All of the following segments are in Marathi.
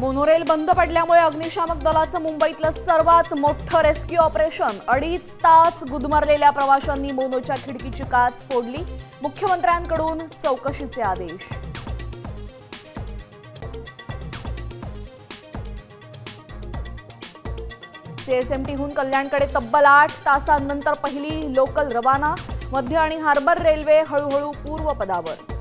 मोनोरेल बंद पडल्यामुळे अग्निशामक दलाचं मुंबईतलं सर्वात मोठं रेस्क्यू ऑपरेशन। 2.5 तास गुदमरलेल्या प्रवाशांनी मोनोच्या खिडकीची काच फोडली। मुख्यमंत्र्यांकडून चौकशीचे आदेश। सीएसएमटीहून कल्याणकडे तब्बल 8 तासांनंतर पहिली लोकल रवाना। मध्य आणि हार्बर रेल्वे हळूहळू पूर्वपदावर।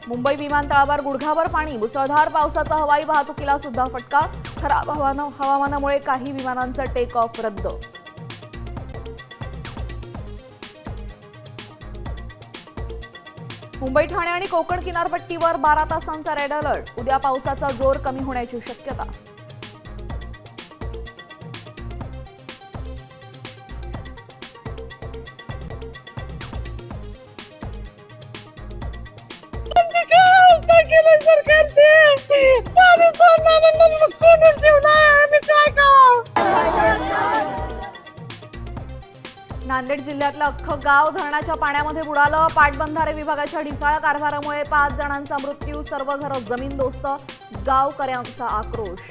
मुंबई विमानतळावर गुडघाभर पाणी। मुसळधार पावसाचा हवाई वाहतुकीला सुद्धा फटका। खराब हवामानामुळे काही विमानांचं टेक ऑफ रद्द। मुंबई ठाणे आणि कोकण किनारपट्टीवर 12 तासांचा रेड अलर्ट। उद्या पावसाचा जोर कमी होण्याची शक्यता। नांदेड जिल्ह्यातलं अख्खं गाव धरणाच्या पाण्यामध्ये बुडालं। पाटबंधारे विभागाच्या ढिसाळ कारभारामुळे 5 जणांचा मृत्यू। सर्व घरं जमीनदोस्त। गावकऱ्यांचा आक्रोश।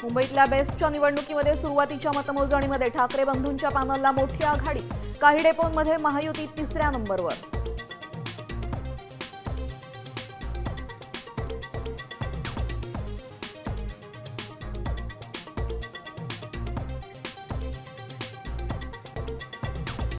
मुंबईतल्या बेस्टच्या निवडणुकीमध्ये सुरुवातीच्या मतमोजणीमध्ये ठाकरे बंधूंच्या पॅनलला मोठी आघाडी। काही डेपोंमध्ये महायुती 3ऱ्या नंबरवर।